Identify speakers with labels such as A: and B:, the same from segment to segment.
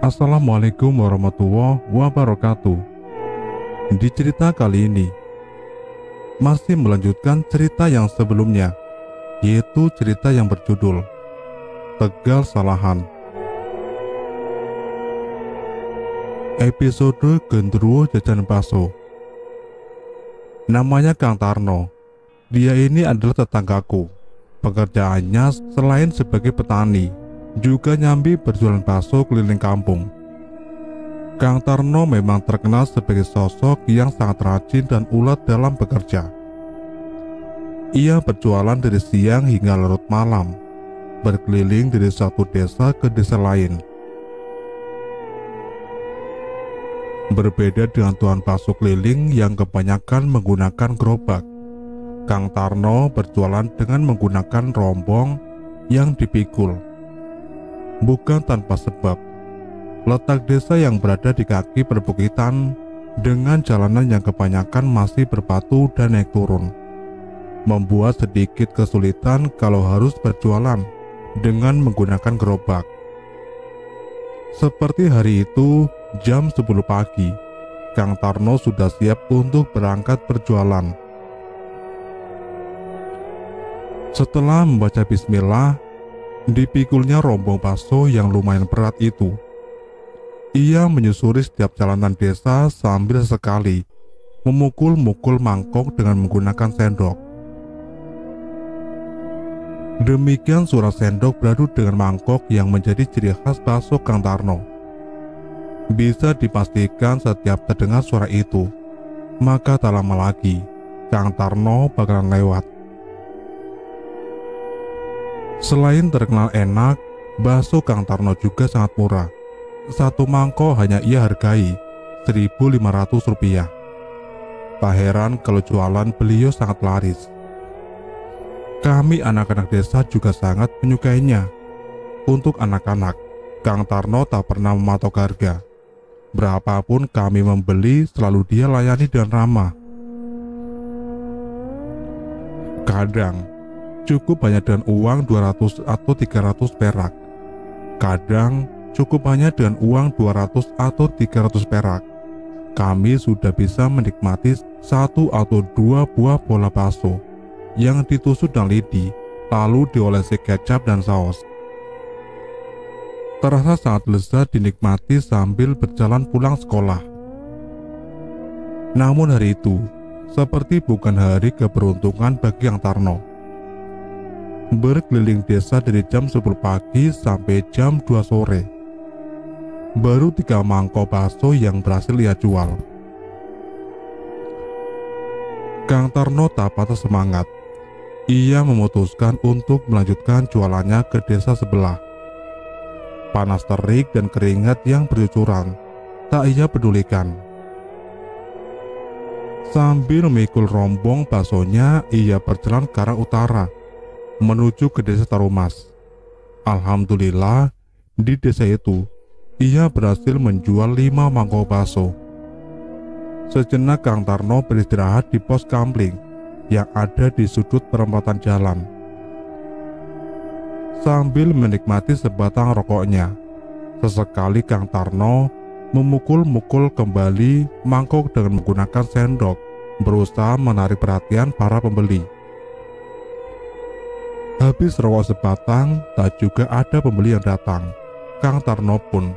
A: Assalamualaikum warahmatullahi wabarakatuh. Di cerita kali ini masih melanjutkan cerita yang sebelumnya, yaitu cerita yang berjudul Tegal Salahan. Episode Gendruwo Jajan Bakso. Namanya Kang Tarno. Dia ini adalah tetanggaku. Pekerjaannya selain sebagai petani, juga nyambi berjualan bakso keliling kampung. Kang Tarno memang terkenal sebagai sosok yang sangat rajin dan ulet dalam bekerja. Ia berjualan dari siang hingga larut malam, berkeliling dari satu desa ke desa lain. Berbeda dengan tuan bakso keliling yang kebanyakan menggunakan gerobak, Kang Tarno berjualan dengan menggunakan rombong yang dipikul. Bukan tanpa sebab, letak desa yang berada di kaki perbukitan dengan jalanan yang kebanyakan masih berbatu dan naik turun, membuat sedikit kesulitan kalau harus berjualan dengan menggunakan gerobak. Seperti hari itu, jam 10 pagi, Kang Tarno sudah siap untuk berangkat berjualan. Setelah membaca bismillah, dipikulnya rombong bakso yang lumayan berat itu. Ia menyusuri setiap jalanan desa sambil sekali memukul-mukul mangkok dengan menggunakan sendok. Demikian suara sendok beradu dengan mangkok yang menjadi ciri khas bakso Kang Tarno. Bisa dipastikan setiap terdengar suara itu, maka tak lama lagi Kang Tarno bakalan lewat. Selain terkenal enak, bakso Kang Tarno juga sangat murah. Satu mangkok hanya ia hargai Rp1.500. Tak heran kalau jualan beliau sangat laris. Kami anak-anak desa juga sangat menyukainya. Untuk anak-anak, Kang Tarno tak pernah mematok harga. Berapapun kami membeli, selalu dia layani dengan ramah. Kadang cukup hanya dengan uang 200 atau 300 perak. Kadang cukup hanya dengan uang 200 atau 300 perak. Kami sudah bisa menikmati 1 atau 2 buah bola bakso yang ditusuk dengan lidi, lalu diolesi kecap dan saus. Terasa sangat lezat dinikmati sambil berjalan pulang sekolah. Namun hari itu seperti bukan hari keberuntungan bagi Kang Tarno. Berkeliling desa dari jam 10 pagi sampai jam 2 sore. Baru 3 mangkok bakso yang berhasil ia jual. Kang Tarno tak patah semangat. Ia memutuskan untuk melanjutkan jualannya ke desa sebelah. Panas terik dan keringat yang bercucuran tak ia pedulikan. Sambil memikul rombong baksonya, ia berjalan ke arah utara menuju ke desa Tarumas. Alhamdulillah, di desa itu ia berhasil menjual 5 mangkok bakso. Sejenak Kang Tarno beristirahat di pos kamling yang ada di sudut perempatan jalan. Sambil menikmati sebatang rokoknya, sesekali Kang Tarno memukul-mukul kembali mangkok dengan menggunakan sendok, berusaha menarik perhatian para pembeli. Habis rokok sebatang, tak juga ada pembeli yang datang. Kang Tarno pun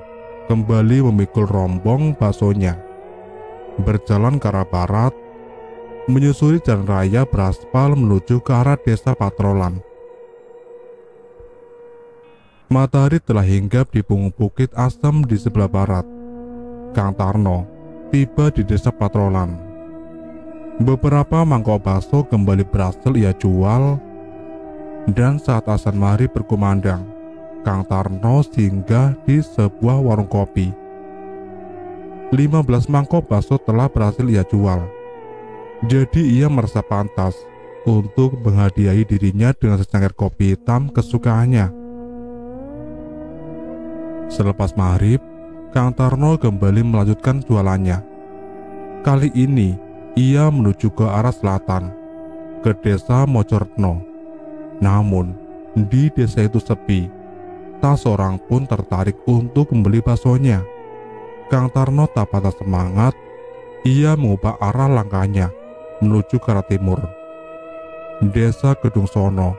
A: kembali memikul rombong baksonya, berjalan ke arah barat, menyusuri jalan raya beraspal menuju ke arah desa Patrolan. Matahari telah hinggap di punggung bukit asam di sebelah barat. Kang Tarno tiba di desa Patrolan. Beberapa mangkok bakso kembali berhasil ia jual. Dan saat azan maghrib berkumandang, Kang Tarno singgah di sebuah warung kopi. 15 mangkok bakso telah berhasil ia jual. Jadi ia merasa pantas untuk menghadiahi dirinya dengan secangkir kopi hitam kesukaannya. Selepas maghrib, Kang Tarno kembali melanjutkan jualannya. Kali ini ia menuju ke arah selatan, ke desa Mojoretno. Namun, di desa itu sepi. Tak seorang pun tertarik untuk membeli baksonya. Kang Tarno tak patah semangat. Ia mengubah arah langkahnya menuju ke arah timur. Desa Kedung Sono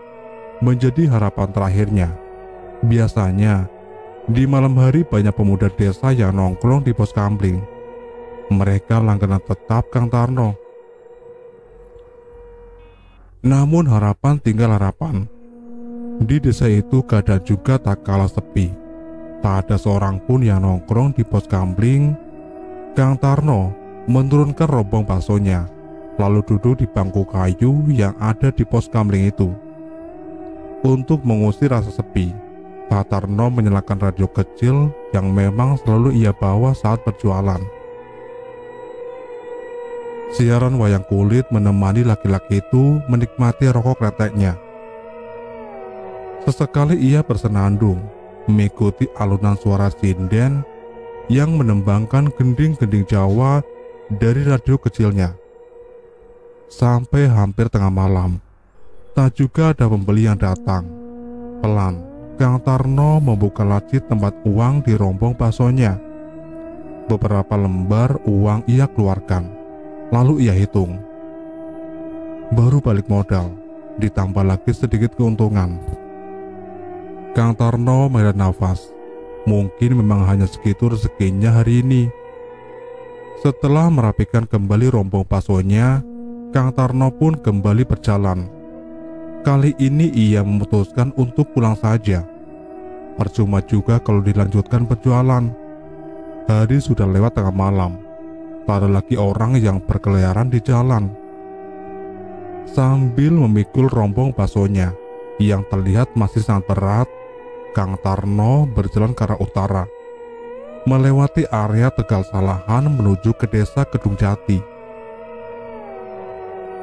A: menjadi harapan terakhirnya. Biasanya, di malam hari banyak pemuda desa yang nongkrong di pos kamling. Mereka langganan tetap Kang Tarno. Namun harapan tinggal harapan. Di desa itu keadaan juga tak kalah sepi. Tak ada seorang pun yang nongkrong di pos kamling. Kang Tarno menurunkan rombong baksonya, lalu duduk di bangku kayu yang ada di pos kamling itu. Untuk mengusir rasa sepi, Pak Tarno menyalakan radio kecil yang memang selalu ia bawa saat berjualan. Siaran wayang kulit menemani laki-laki itu menikmati rokok kreteknya. Sesekali ia bersenandung mengikuti alunan suara sinden yang menembangkan gending-gending Jawa dari radio kecilnya. Sampai hampir tengah malam, tak juga ada pembeli yang datang. Pelan, Kang Tarno membuka laci tempat uang di rombong baksonya. Beberapa lembar uang ia keluarkan, lalu ia hitung. Baru balik modal, ditambah lagi sedikit keuntungan. Kang Tarno menghela nafas. Mungkin memang hanya segitu rezekinya hari ini. Setelah merapikan kembali rombong baksonya, Kang Tarno pun kembali berjalan. Kali ini ia memutuskan untuk pulang saja. Percuma juga kalau dilanjutkan berjualan. Hari sudah lewat tengah malam. Tak ada lagi orang yang berkeliaran di jalan. Sambil memikul rombong baksonya yang terlihat masih sangat berat, Kang Tarno berjalan ke arah utara, melewati area Tegal Salahan menuju ke desa Kedung Jati.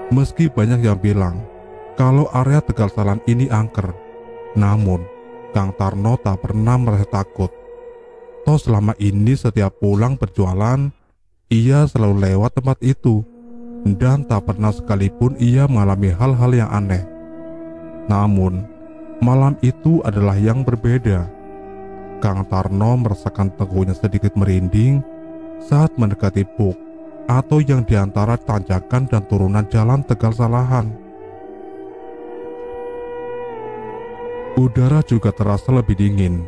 A: Meski banyak yang bilang kalau area Tegal Salahan ini angker, namun Kang Tarno tak pernah merasa takut. Toh selama ini setiap pulang berjualan, ia selalu lewat tempat itu, dan tak pernah sekalipun ia mengalami hal-hal yang aneh. Namun, malam itu adalah yang berbeda. Kang Tarno merasakan tubuhnya sedikit merinding saat mendekati buk atau yang diantara tanjakan dan turunan jalan Tegal Salahan. Udara juga terasa lebih dingin.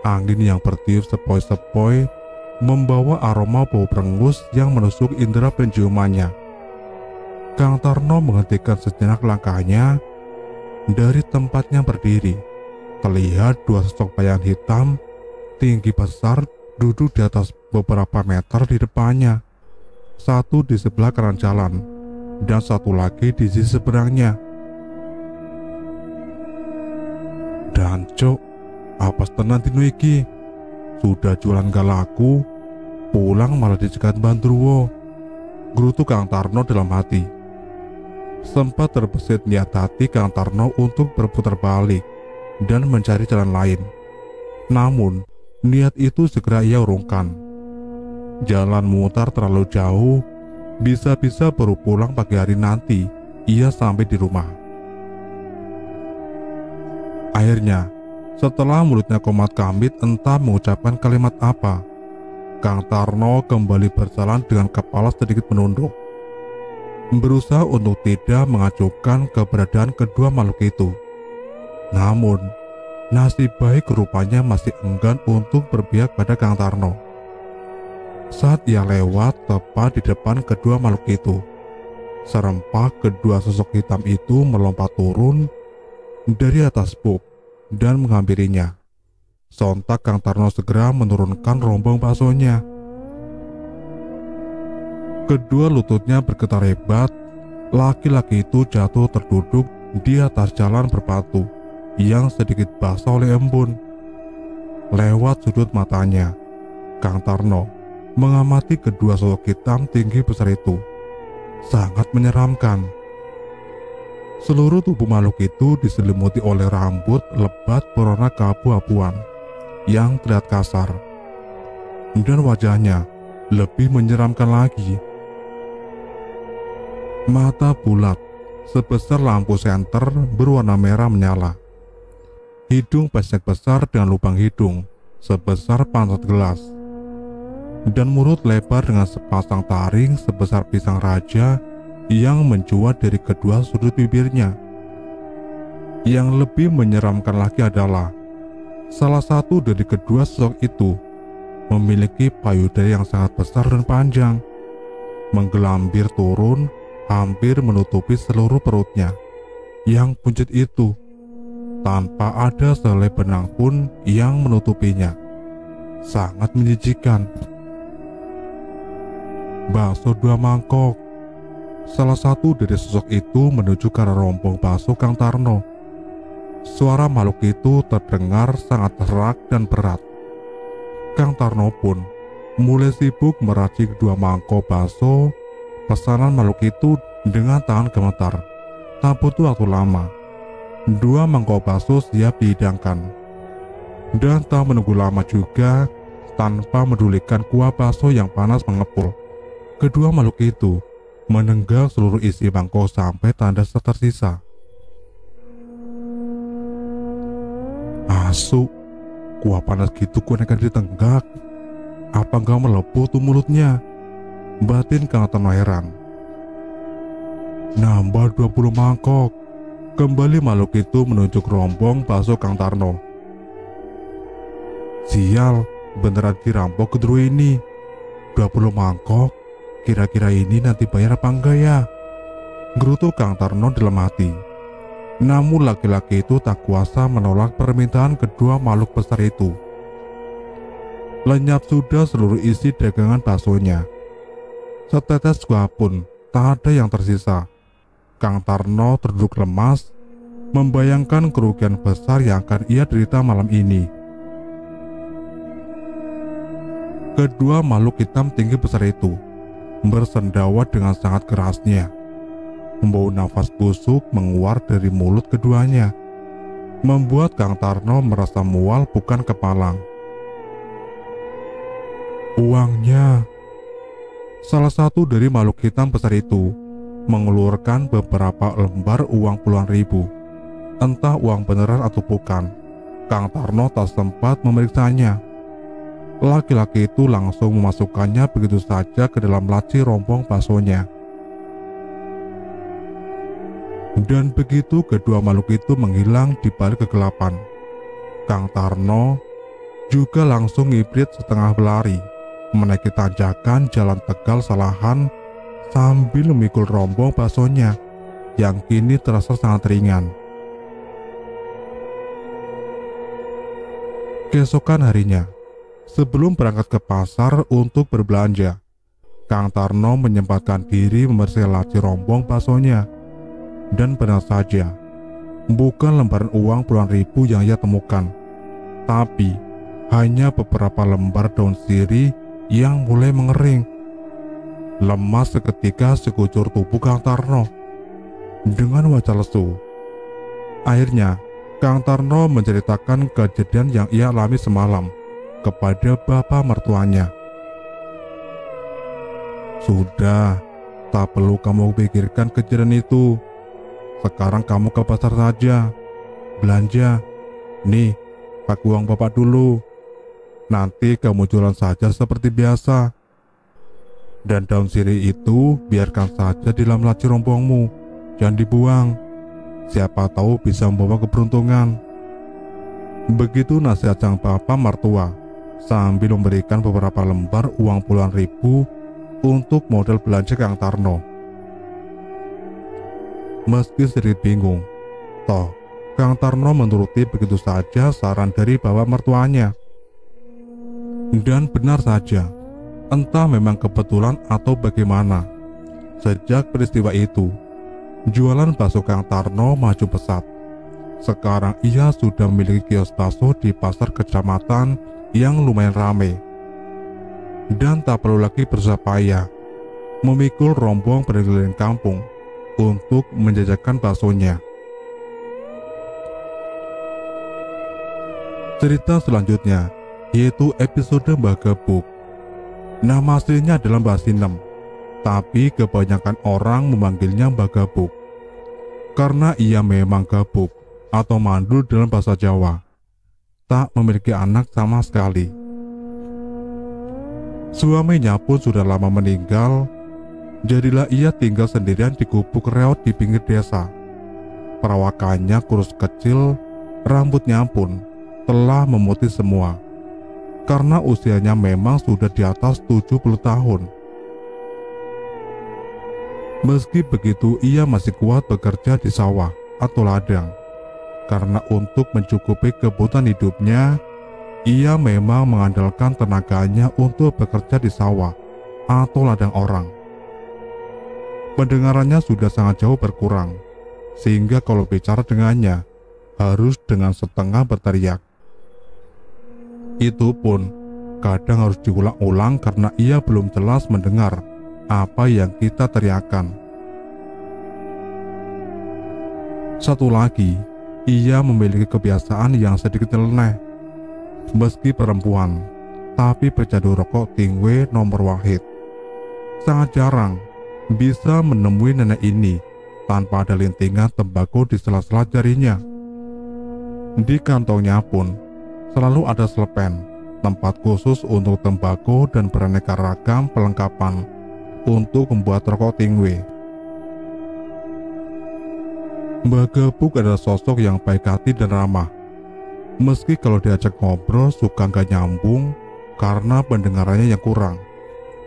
A: Angin yang bertiup sepoi-sepoi membawa aroma bau berengus yang menusuk indera penciumannya. Kang Tarno menghentikan sejenak langkahnya. Dari tempatnya berdiri, terlihat dua sosok bayangan hitam tinggi besar duduk di atas beberapa meter di depannya. Satu di sebelah kanan jalan, dan satu lagi di sisi seberangnya. "Dancuk, apa tenan tinu iki? Sudah jualan gak laku, pulang malah dicegat Bandruwo," gerutu Kang Tarno dalam hati. Sempat terbesit niat hati Kang Tarno untuk berputar balik dan mencari jalan lain. Namun, niat itu segera ia urungkan. Jalan memutar terlalu jauh, bisa-bisa baru pulang pagi hari nanti ia sampai di rumah. Akhirnya, setelah mulutnya komat kamit entah mengucapkan kalimat apa, Kang Tarno kembali berjalan dengan kepala sedikit menunduk, berusaha untuk tidak mengacuhkan keberadaan kedua makhluk itu. Namun, nasib baik rupanya masih enggan untuk berpihak pada Kang Tarno. Saat ia lewat tepat di depan kedua makhluk itu, serempak kedua sosok hitam itu melompat turun dari atas buk dan menghampirinya. Sontak Kang Tarno segera menurunkan rombong baksonya. Kedua lututnya bergetar hebat. Laki-laki itu jatuh terduduk di atas jalan berbatu yang sedikit basah oleh embun. Lewat sudut matanya, Kang Tarno mengamati kedua sosok hitam tinggi besar itu. Sangat menyeramkan. Seluruh tubuh makhluk itu diselimuti oleh rambut lebat berwarna keabu-abuan yang terlihat kasar, dan wajahnya lebih menyeramkan lagi. Mata bulat sebesar lampu senter berwarna merah menyala. hidung pesek besar dengan lubang hidung sebesar pantat gelas, dan mulut lebar dengan sepasang taring sebesar pisang raja yang mencuat dari kedua sudut bibirnya. Yang lebih menyeramkan lagi adalah salah satu dari kedua sosok itu memiliki payudara yang sangat besar dan panjang, menggelambir turun hampir menutupi seluruh perutnya yang buncit itu, tanpa ada sehelai benang pun yang menutupinya. Sangat menjijikan. Bakso 2 mangkok. Salah satu dari sosok itu menuju ke arah rombong bakso Kang Tarno. Suara makhluk itu terdengar sangat serak dan berat. Kang Tarno pun mulai sibuk meracik 2 mangkok bakso pesanan makhluk itu dengan tangan gemetar. Tak butuh waktu lama, 2 mangkok bakso siap dihidangkan. Dan tak menunggu lama juga, tanpa medulikan kuah bakso yang panas mengepul, kedua makhluk itu menenggak seluruh isi mangkok sampai tanda tersisa. Asu, kuah panas gitu kenakan ditenggak. Apa enggak melepuh tuh mulutnya? Batin Kang Tarno heran. Nambah 20 mangkok. Kembali makhluk itu menunjuk rombong bakso Kang Tarno. Sial, beneran dirampok kedua ini. 20 mangkok. Kira-kira ini nanti bayar apa enggak ya? Gerutu Kang Tarno dalam hati. Namun laki-laki itu tak kuasa menolak permintaan kedua makhluk besar itu. Lenyap sudah seluruh isi dagangan baksonya. Setetes kuah pun tak ada yang tersisa. Kang Tarno terduduk lemas, membayangkan kerugian besar yang akan ia derita malam ini. Kedua makhluk hitam tinggi besar itu bersendawa dengan sangat kerasnya. Bau nafas busuk menguar dari mulut keduanya, membuat Kang Tarno merasa mual bukan kepalang. Uangnya. Salah satu dari makhluk hitam besar itu mengeluarkan beberapa lembar uang puluhan ribu. Entah uang beneran atau bukan, Kang Tarno tak sempat memeriksanya. Laki-laki itu langsung memasukkannya begitu saja ke dalam laci rombong baksonya. Dan begitu kedua makhluk itu menghilang di balik kegelapan, Kang Tarno juga langsung ngibrit setengah berlari menaiki tanjakan jalan Tegal Salahan sambil memikul rombong baksonya yang kini terasa sangat ringan. Keesokan harinya, sebelum berangkat ke pasar untuk berbelanja, Kang Tarno menyempatkan diri membersihkan laci rombong baksonya. Dan benar saja, bukan lembaran uang puluhan ribu yang ia temukan, tapi hanya beberapa lembar daun sirih yang mulai mengering. Lemas seketika sekujur tubuh Kang Tarno. Dengan wajah lesu, akhirnya Kang Tarno menceritakan kejadian yang ia alami semalam kepada bapak mertuanya. Sudah, tak perlu kamu pikirkan kejadian itu. Sekarang kamu ke pasar saja, belanja. Nih, pakai uang bapak dulu. Nanti kamu jualan saja seperti biasa. Dan daun sirih itu biarkan saja di dalam laci rombongmu, jangan dibuang. Siapa tahu bisa membawa keberuntungan. Begitu nasihat sang bapak mertua, sambil memberikan beberapa lembar uang puluhan ribu untuk modal belanja Kang Tarno. Meski sedikit bingung, toh Kang Tarno menuruti begitu saja saran dari bapak mertuanya. Dan benar saja, entah memang kebetulan atau bagaimana, sejak peristiwa itu, jualan bakso Kang Tarno maju pesat. Sekarang ia sudah memiliki kios bakso di pasar kecamatan yang lumayan ramai. Dan tak perlu lagi bersusah payah memikul rombong berkeliling kampung untuk menjajakan baksonya. Cerita selanjutnya yaitu episode Mbah Gebuk. Nama aslinya adalah Mbah Sinem, tapi kebanyakan orang memanggilnya Mbah Gebuk karena ia memang gabuk atau mandul dalam bahasa Jawa. Tak memiliki anak sama sekali. Suaminya pun sudah lama meninggal. Jadilah ia tinggal sendirian di gubuk reot di pinggir desa. Perawakannya kurus kecil, rambutnya pun telah memutih semua. Karena usianya memang sudah di atas 70 tahun. Meski begitu, ia masih kuat bekerja di sawah atau ladang. Karena untuk mencukupi kebutuhan hidupnya, ia memang mengandalkan tenaganya untuk bekerja di sawah atau ladang orang. Pendengarannya sudah sangat jauh berkurang, sehingga kalau bicara dengannya harus dengan setengah berteriak. Itu pun kadang harus diulang-ulang karena ia belum jelas mendengar apa yang kita teriakan. Satu lagi, ia memiliki kebiasaan yang sedikit nyeleneh. Meski perempuan, tapi pecandu rokok tingwe nomor wahid. Sangat jarang bisa menemui nenek ini tanpa ada lintingan tembakau di sela-sela jarinya. Di kantongnya pun selalu ada selepen, tempat khusus untuk tembakau dan beraneka ragam perlengkapan untuk membuat rokok tingwe. Mbah Gabuk adalah sosok yang baik hati dan ramah. Meski kalau diajak ngobrol suka gak nyambung karena pendengarannya yang kurang,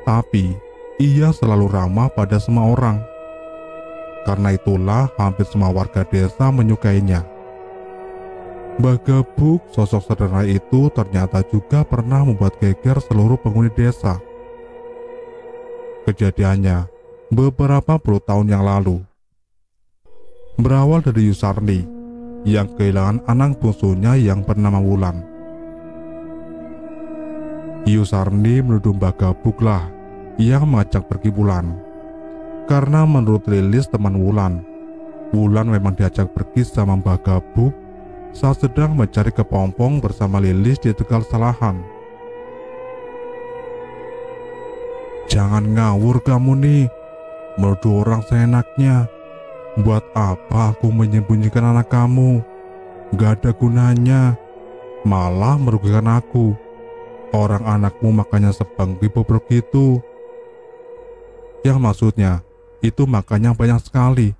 A: tapi ia selalu ramah pada semua orang. Karena itulah hampir semua warga desa menyukainya. Mbah Gabuk, sosok sederhana itu ternyata juga pernah membuat geger seluruh penghuni desa. Kejadiannya beberapa puluh tahun yang lalu. Berawal dari Yusarni yang kehilangan anak bungsunya yang bernama Wulan. Yusarni menuduh Mbah Gabuk lah yang mengajak pergi Wulan. Karena menurut Lilis teman Wulan, Wulan memang diajak pergi sama Mbah Gabuk saat sedang mencari kepompong bersama Lilis di Tegal Salahan. Jangan ngawur kamu nih, menuduh orang seenaknya. Buat apa aku menyembunyikan anak kamu? Gak ada gunanya, malah merugikan aku. Orang anakmu makanya sebangki bobrok gitu. Yang maksudnya, itu makanya banyak sekali.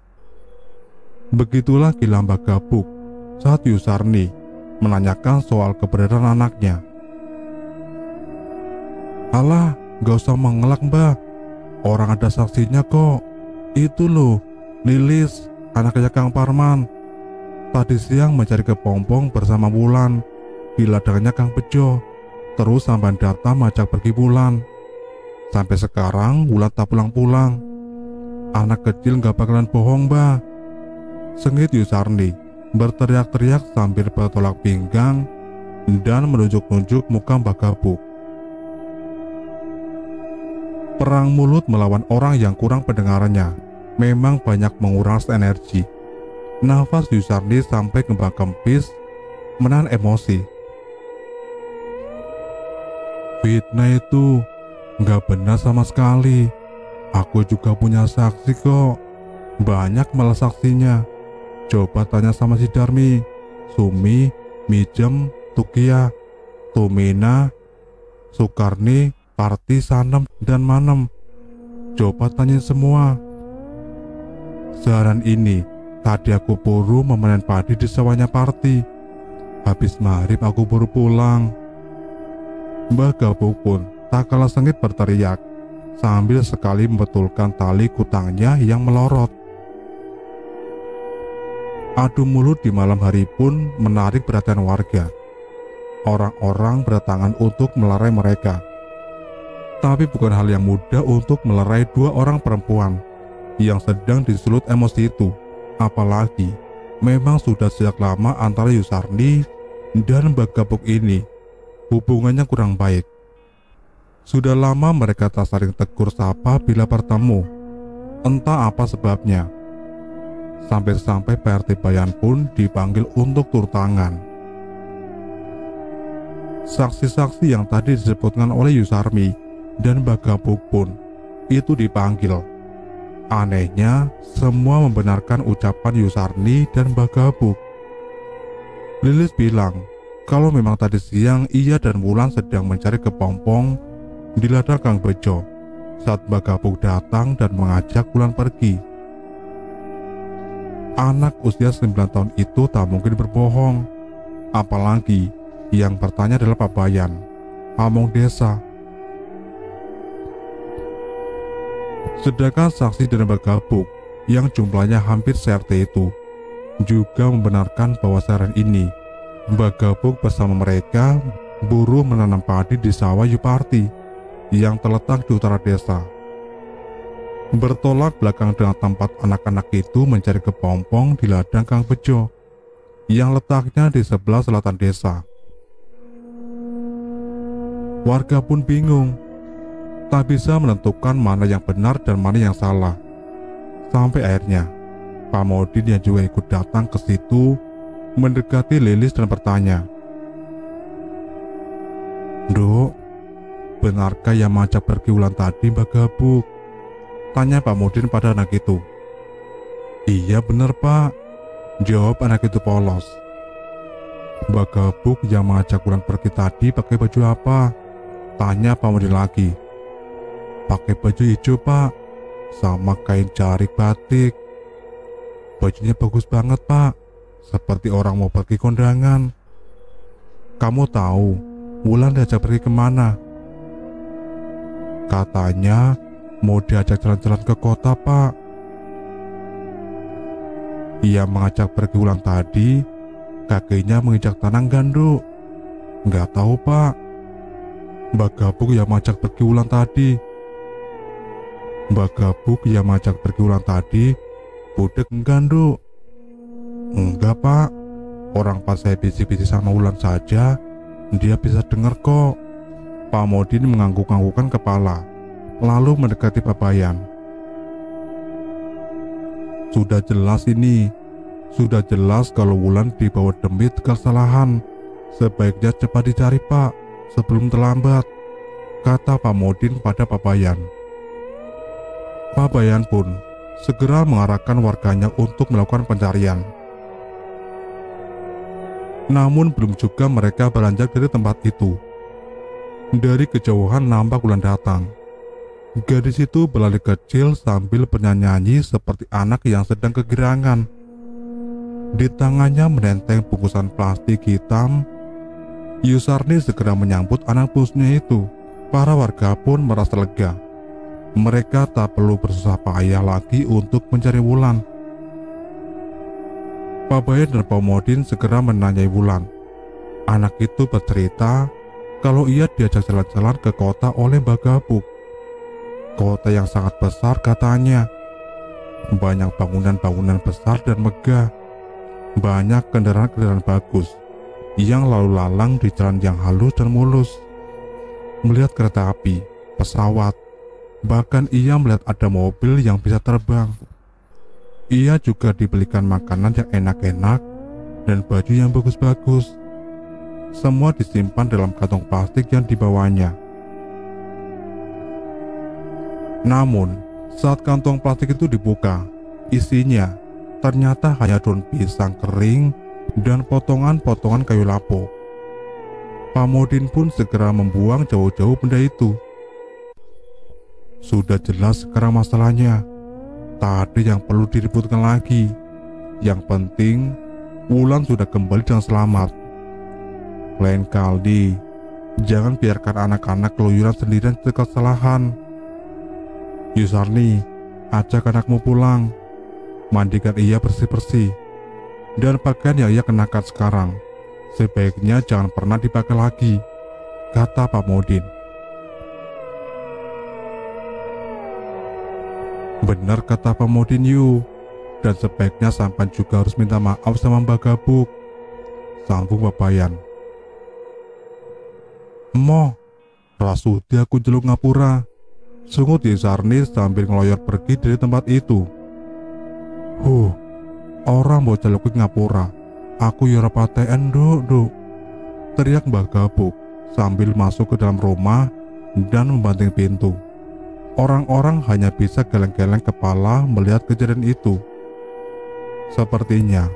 A: Begitulah gila Mbah Gabuk saat Yusarni menanyakan soal keberadaan anaknya. Alah, gak usah mengelak mbak, orang ada saksinya kok. Itu loh, Lilis, anaknya Kang Parman. Tadi siang mencari kepompong bersama Wulan di ladangnya Kang Bejo. Terus sampai datang ajak pergi Wulan. Sampai sekarang Wulan tak pulang-pulang. Anak kecil gak bakalan bohong mbak, sengit Yusarni berteriak-teriak sambil bertolak pinggang dan menunjuk-nunjuk muka Mbah Gabuk. Perang mulut melawan orang yang kurang pendengarannya memang banyak menguras energi. Nafas Yusarni sampai kembang kempis, menahan emosi. Fitnah itu nggak benar sama sekali. Aku juga punya saksi kok. Banyak malah saksinya. Coba tanya sama si Darmi, Sumi, Mijem, Tukia, Tumina, Sukarni, Parti, Sanem, dan Manem. Coba tanya semua. Seharian ini tadi aku buru memanen padi di sawahnya Parti. Habis maghrib aku baru pulang. Mbah Gabuk pun tak kalah sengit berteriak sambil sekali membetulkan tali kutangnya yang melorot. Adu mulut di malam hari pun menarik perhatian warga. Orang-orang berdatangan untuk melerai mereka. Tapi bukan hal yang mudah untuk melerai dua orang perempuan yang sedang disulut emosi itu. Apalagi memang sudah sejak lama antara Yusarni dan Mbah Gabuk ini hubungannya kurang baik. Sudah lama mereka tak saling tegur sapa bila bertemu. Entah apa sebabnya. Sampai-sampai PRT Bayan pun dipanggil untuk turun tangan. Saksi-saksi yang tadi disebutkan oleh Yusarni dan Mbah Gabuk pun itu dipanggil. Anehnya, semua membenarkan ucapan Yusarni dan Mbah Gabuk. Lilis bilang kalau memang tadi siang ia dan Wulan sedang mencari kepompong di ladang Kang Bejo saat Mbak Gapuk datang dan mengajak Wulan pergi. Anak usia 9 tahun itu tak mungkin berbohong, apalagi yang bertanya adalah Pak Bayan, pamong desa. Sedangkan saksi dari Mbak Gapuk yang jumlahnya hampir se-RT itu juga membenarkan bahwa seharian ini Mbak Gapuk bersama mereka buruh menanam padi di sawah Yuparti yang terletak di utara desa. Bertolak belakang dengan tempat anak-anak itu mencari kepompong di ladang Kang Bejo yang letaknya di sebelah selatan desa. Warga pun bingung, tak bisa menentukan mana yang benar dan mana yang salah. Sampai akhirnya Pak Modin yang juga ikut datang ke situ mendekati Lilis dan bertanya, "Dok, benarkah yang mengajak pergi Wulan tadi Mbak Gapuk?" Tanya Pak Modin pada anak itu. "Iya benar Pak," jawab anak itu polos. "Mbak Gapuk yang mengajak Wulan pergi tadi pakai baju apa?" Tanya Pak Modin lagi. "Pakai baju hijau Pak, sama kain jarik batik. Bajunya bagus banget Pak, seperti orang mau pergi kondangan." "Kamu tahu Wulan diajak pergi kemana?" "Katanya mau diajak jalan-jalan ke kota Pak." "Ia mengajak pergi Wulan tadi, kakinya menginjak tanah ganduk." "Nggak tahu Pak, Mbak Gapuk yang mengajak pergi Wulan tadi." "Mbak Gapuk yang mengajak pergi Wulan tadi, budek ganduk." "Enggak Pak, orang pas saya bisik-bisik sama Wulan saja, dia bisa dengar kok." Pak Modin mengangguk-anggukkan kepala, lalu mendekati Pak Bayan. "Sudah jelas ini, sudah jelas kalau Wulan dibawa demi kesalahan. Sebaiknya cepat dicari Pak, sebelum terlambat," kata Pak Modin pada Pak Bayan. Pak Bayan pun segera mengarahkan warganya untuk melakukan pencarian. Namun belum juga mereka beranjak dari tempat itu, dari kejauhan nampak Wulan datang. Gadis itu berlari kecil sambil bernyanyi seperti anak yang sedang kegirangan. Di tangannya menenteng bungkusan plastik hitam. Yusarni segera menyambut anak bungsunya itu. Para warga pun merasa lega. Mereka tak perlu bersusah payah lagi untuk mencari Wulan. Pak Bayan dan Pak Modin segera menanyai Wulan. Anak itu bercerita kalau ia diajak jalan-jalan ke kota oleh Mbak Gapuk. Kota yang sangat besar katanya. Banyak bangunan-bangunan besar dan megah. Banyak kendaraan-kendaraan bagus yang lalu lalang di jalan yang halus dan mulus. Melihat kereta api, pesawat, bahkan ia melihat ada mobil yang bisa terbang. Ia juga dibelikan makanan yang enak-enak dan baju yang bagus-bagus. Semua disimpan dalam kantong plastik yang dibawanya. Namun, saat kantong plastik itu dibuka, isinya ternyata hanya daun pisang kering dan potongan-potongan kayu lapuk. Pak Modin pun segera membuang jauh-jauh benda itu. Sudah jelas sekarang masalahnya. Tak ada yang perlu diributkan lagi. Yang penting, Wulan sudah kembali dengan selamat. Lain kali, jangan biarkan anak-anak keluyuran sendirian di kesalahan. Yusarni, ajak anakmu pulang. Mandikan ia bersih-bersih. Dan pakaian yang ia kenakan sekarang sebaiknya jangan pernah dipakai lagi, kata Pak Modin. Benar kata Pak Modin Yu, dan sebaiknya sampan juga harus minta maaf sama Mbak Gapuk, sambung Pak Bayan. Emoh, rasudi aku jeluk ngapura, sungut Yusarni sambil ngeloyor pergi dari tempat itu. Orang mau jeluk ngapura, aku yora paten duk, teriak Mbak Gapuk sambil masuk ke dalam rumah dan membanting pintu. Orang-orang hanya bisa geleng-geleng kepala melihat kejadian itu. Sepertinya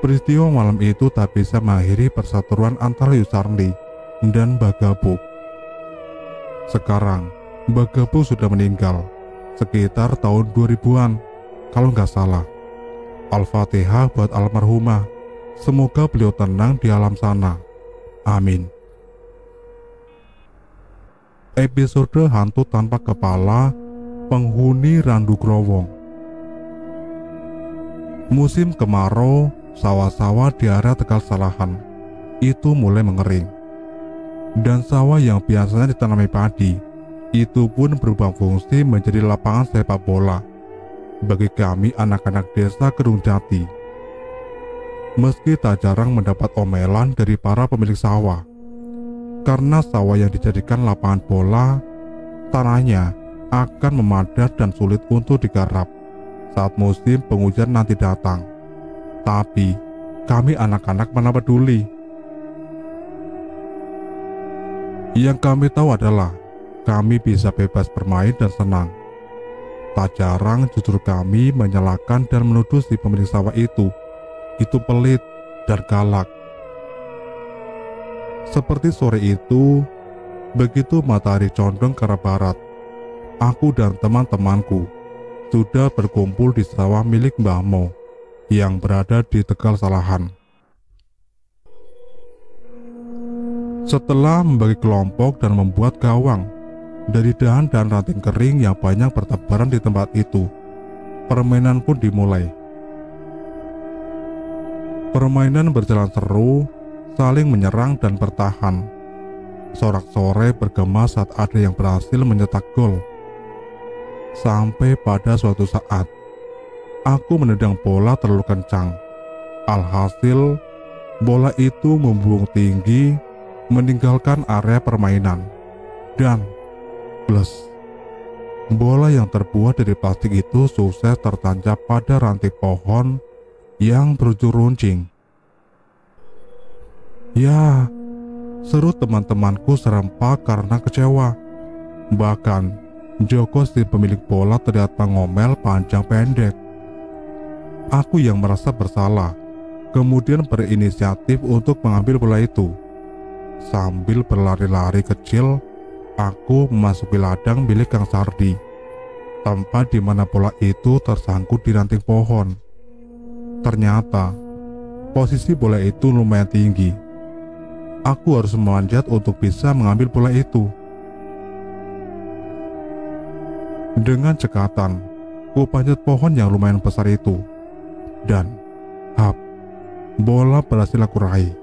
A: Peristiwa malam itu tak bisa mengakhiri perseteruan antara Yusarni dan Bagabuk. Sekarang, Bagabuk sudah meninggal sekitar tahun 2000-an, kalau nggak salah. Al-Fatihah buat almarhumah. Semoga beliau tenang di alam sana. Amin. Episode Hantu Tanpa Kepala, Penghuni Randu Growong. Musim kemarau, sawah-sawah di area Tegal Salahan itu mulai mengering. Dan sawah yang biasanya ditanami padi, itu pun berubah fungsi menjadi lapangan sepak bola bagi kami anak-anak desa Kedung Jati. Meski tak jarang mendapat omelan dari para pemilik sawah, karena sawah yang dijadikan lapangan bola, tanahnya akan memadat dan sulit untuk digarap saat musim penghujan nanti datang. Tapi, kami anak-anak mana peduli. Yang kami tahu adalah, kami bisa bebas bermain dan senang. Tak jarang justru kami menyalahkan dan menuduh si pemilik sawah itu pelit dan galak. Seperti sore itu, begitu matahari condong ke arah barat, aku dan teman-temanku sudah berkumpul di sawah milik Mbah Mo yang berada di Tegal Salahan. Setelah membagi kelompok dan membuat gawang dari dahan dan ranting kering yang banyak bertebaran di tempat itu, permainan pun dimulai. Permainan berjalan seru, saling menyerang dan bertahan. Sorak-sorai bergema saat ada yang berhasil mencetak gol. Sampai pada suatu saat, aku menendang bola terlalu kencang. Alhasil, bola itu membuung tinggi, meninggalkan area permainan. Dan, plus, bola yang terbuat dari plastik itu sukses tertancap pada ranting pohon yang berujung runcing. Ya, seru teman-temanku serempak karena kecewa. Bahkan, Joko si pemilik bola terlihat mengomel panjang pendek. Aku yang merasa bersalah, kemudian berinisiatif untuk mengambil bola itu. Sambil berlari-lari kecil, aku memasuki ladang milik Kang Sardi, tempat di mana bola itu tersangkut di ranting pohon. Ternyata, posisi bola itu lumayan tinggi. Aku harus memanjat untuk bisa mengambil bola itu. Dengan cekatan, ku panjat pohon yang lumayan besar itu. Dan, bola berhasil aku raih.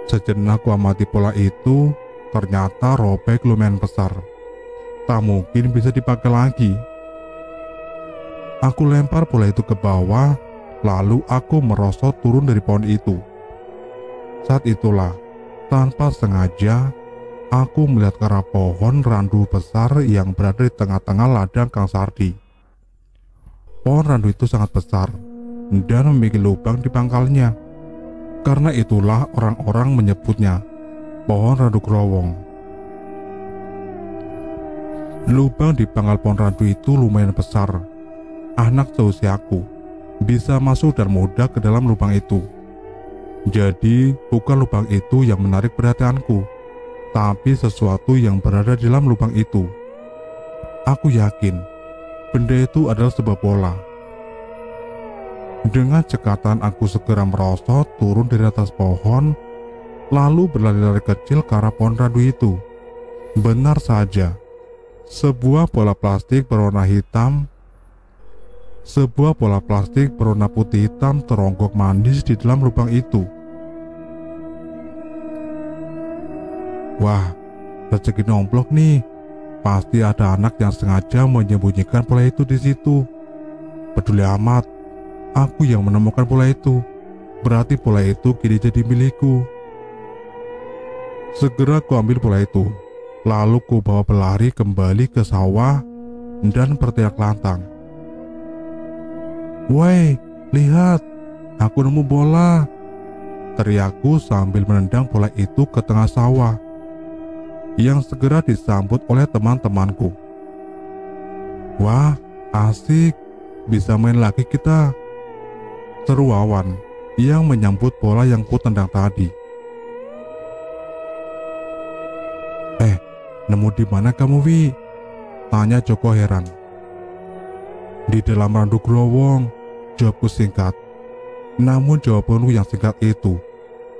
A: Sejenak ku amati bola itu, ternyata robek lumayan besar. Tak mungkin bisa dipakai lagi. Aku lempar bola itu ke bawah, lalu aku merosot turun dari pohon itu. Saat itulah, tanpa sengaja, aku melihat ke arah pohon randu besar yang berada di tengah-tengah ladang Kang Sardi. Pohon randu itu sangat besar dan memiliki lubang di pangkalnya. Karena itulah orang-orang menyebutnya pohon randu growong. Lubang di pangkal pohon randu itu lumayan besar. Anak seusiaku bisa masuk dan mudah ke dalam lubang itu. Jadi, bukan lubang itu yang menarik perhatianku, tapi sesuatu yang berada di dalam lubang itu. Aku yakin benda itu adalah sebuah bola. Dengan cekatan aku segera merosot turun dari atas pohon, lalu berlari-lari kecil ke arah pohon randu itu. Benar saja, sebuah bola plastik berwarna hitam, sebuah bola plastik berwarna putih hitam teronggok manis di dalam lubang itu. Wah, rezeki nomplok nih. Pasti ada anak yang sengaja menyembunyikan bola itu di situ. Peduli amat, aku yang menemukan bola itu. Berarti bola itu kini jadi milikku. Segera ku ambil bola itu, lalu ku bawa berlari kembali ke sawah dan berteriak lantang. Woi, lihat, aku nemu bola. Teriakku sambil menendang bola itu ke tengah sawah, yang segera disambut oleh teman-temanku. Wah, asik, bisa main lagi kita, seru Wawan yang menyambut bola yang ku tendang tadi. Nemu di mana kamu, Wi? Tanya Joko heran. Di dalam Randu Growong, jawabku singkat. Namun jawabanku yang singkat itu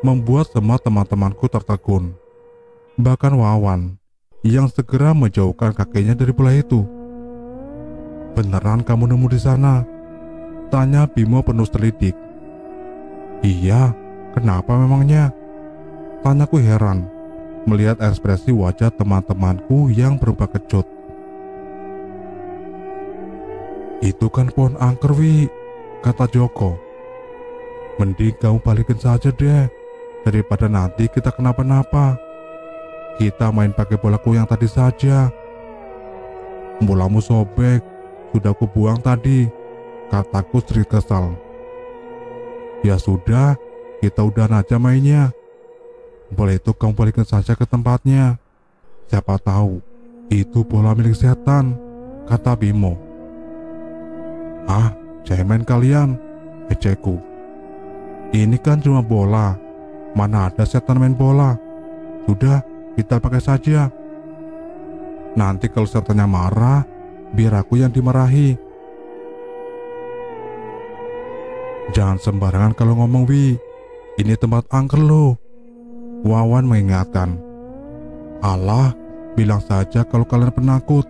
A: membuat semua teman-temanku tertegun. Bahkan Wawan yang segera menjauhkan kakinya dari bola itu. Beneran kamu nemu di sana? Tanya Bimo penuh selidik. Iya, kenapa memangnya? Tanyaku heran melihat ekspresi wajah teman-temanku yang berubah kejut. Itu kan pohon angker, Wi, kata Joko. Mending kamu balikin saja deh, daripada nanti kita kenapa-napa. Kita main pakai bolaku yang tadi saja. Bolamu sobek, sudah ku buang tadi, kataku sedikit kesal. Ya sudah, kita udahan aja mainnya. Bola itu kamu balikin saja ke tempatnya. Siapa tahu itu bola milik setan, kata Bimo. Ah, cemen kalian, ejekku. Ini kan cuma bola, mana ada setan main bola. Sudah, kita pakai saja. Nanti kalau setannya marah, biar aku yang dimarahi. Jangan sembarangan kalau ngomong, Wi. Ini tempat angker loh. Wawan mengingatkan. Alah, bilang saja kalau kalian penakut.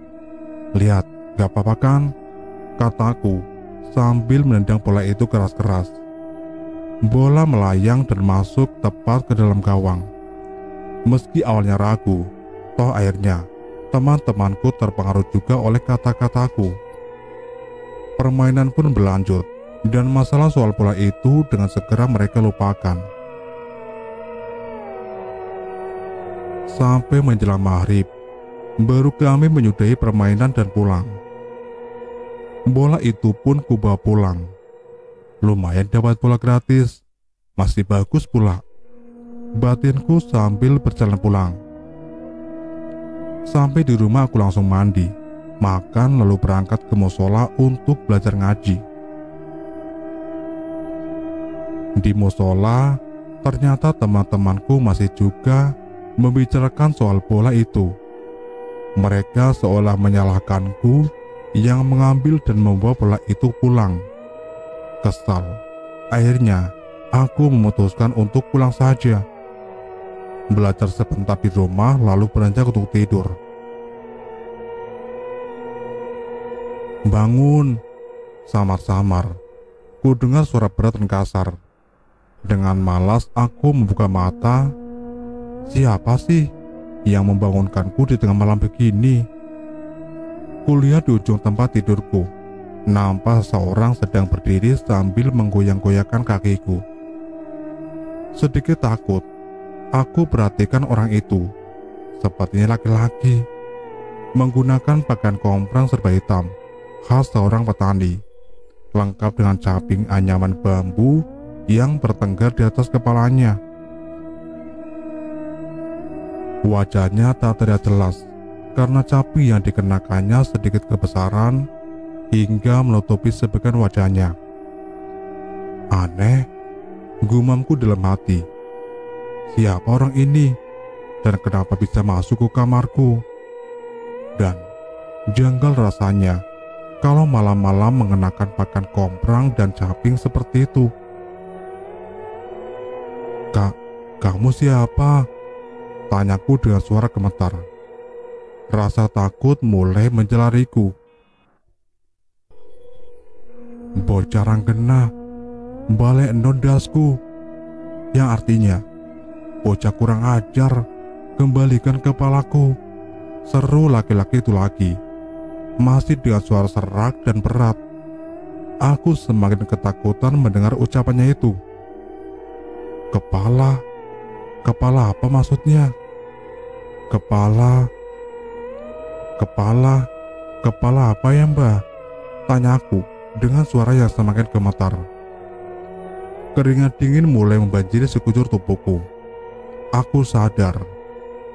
A: Lihat, gak apa-apa kan? Kataku sambil menendang bola itu keras-keras. Bola melayang dan masuk tepat ke dalam gawang. Meski awalnya ragu, toh akhirnya teman-temanku terpengaruh juga oleh kata-kataku. Permainan pun berlanjut dan masalah soal bola itu dengan segera mereka lupakan. Sampai menjelang maghrib, baru kami menyudahi permainan dan pulang. Bola itu pun kubawa pulang. Lumayan dapat bola gratis, masih bagus pula. Batinku sambil berjalan pulang. Sampai di rumah aku langsung mandi, makan lalu berangkat ke musola untuk belajar ngaji. Di musola, ternyata teman-temanku masih juga membicarakan soal bola itu. Mereka seolah menyalahkanku yang mengambil dan membawa bola itu pulang. Kesal. Akhirnya, aku memutuskan untuk pulang saja. Belajar sebentar di rumah lalu beranjak untuk tidur. Bangun. Samar-samar, ku dengar suara berat dan kasar. Dengan malas aku membuka mata. Siapa sih yang membangunkanku di tengah malam begini? Kulihat di ujung tempat tidurku, nampak seorang sedang berdiri sambil menggoyang-goyangkan kakiku. Sedikit takut, aku perhatikan orang itu. Sepertinya laki-laki, menggunakan pakaian komprang serba hitam, khas seorang petani, lengkap dengan caping anyaman bambu yang bertengger di atas kepalanya. Wajahnya tak terlihat jelas karena capi yang dikenakannya sedikit kebesaran hingga menutupi sebagian wajahnya. Aneh, gumamku dalam hati. Siapa orang ini dan kenapa bisa masuk ke kamarku? Dan janggal rasanya kalau malam-malam mengenakan pakaian komprang dan caping seperti itu. Kamu siapa? Tanyaku dengan suara gemetar. Rasa takut mulai menjelariku. Bocah ranggena, balik endon dasku, yang artinya bocah kurang ajar, kembalikan kepalaku, seru laki-laki itu lagi, masih dengan suara serak dan berat. Aku semakin ketakutan mendengar ucapannya itu. Kepala apa maksudnya? Kepala apa ya, Mbak? Tanyaku dengan suara yang semakin gemetar. Keringat dingin mulai membanjiri sekujur tubuhku. Aku sadar,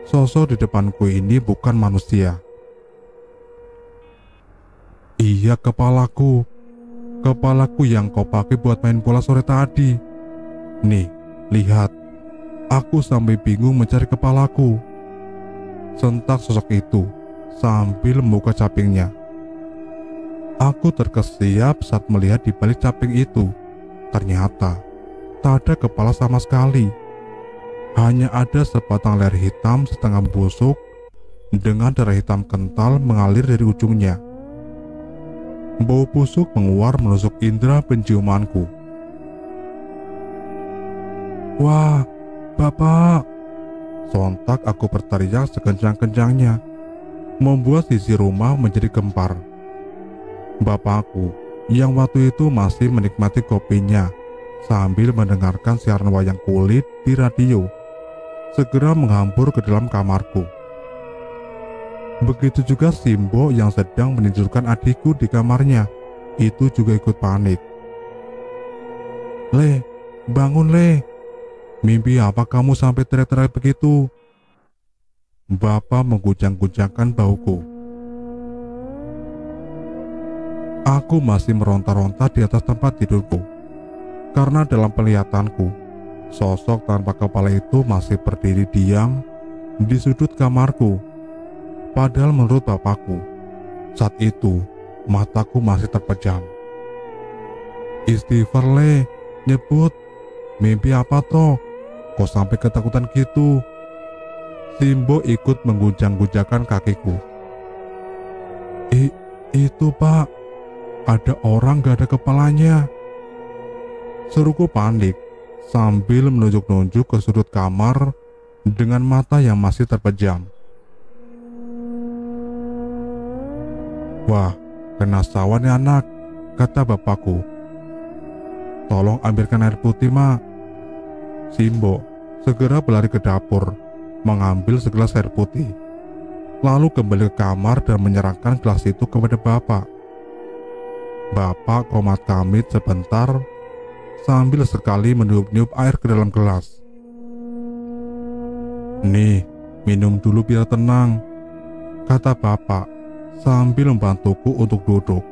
A: sosok di depanku ini bukan manusia. Iya, kepalaku yang kau pakai buat main bola sore tadi. Nih, lihat, aku sampai bingung mencari kepalaku. Sentak sosok itu sambil membuka capingnya. Aku terkesiap saat melihat di balik caping itu. Ternyata tak ada kepala sama sekali. Hanya ada sebatang leher hitam setengah busuk dengan darah hitam kental mengalir dari ujungnya. Bau busuk menguar menusuk indera penciumanku. Wah, Bapak! Sontak aku berteriak sekencang-kencangnya, membuat sisi rumah menjadi gempar. Bapakku yang waktu itu masih menikmati kopinya sambil mendengarkan siaran wayang kulit di radio, segera menghambur ke dalam kamarku. Begitu juga Simbo yang sedang menidurkan adikku di kamarnya, itu juga ikut panik. Le, bangun Le. Mimpi apa kamu sampai teriak-teriak begitu? Bapak mengguncang-guncangkan bahuku. Aku masih meronta-ronta di atas tempat tidurku, karena dalam penglihatanku, sosok tanpa kepala itu masih berdiri diam di sudut kamarku. Padahal menurut bapakku, saat itu mataku masih terpejam. Istighfar Le, nyebut. Mimpi apa toh? Kok sampai ketakutan gitu? Simbo ikut mengguncang-guncangkan kakiku. Itu Pak, ada orang gak ada kepalanya. Seruku panik sambil menunjuk-nunjuk ke sudut kamar dengan mata yang masih terpejam. Wah, kena sawan ya anak, kata bapakku. Tolong ambilkan air putih, Mak. Simbo segera berlari ke dapur, mengambil segelas air putih, lalu kembali ke kamar dan menyerahkan gelas itu kepada bapak. Bapak komat kamit sebentar sambil sekali meniup-niup air ke dalam gelas. Nih, minum dulu biar tenang, kata bapak sambil membantuku untuk duduk.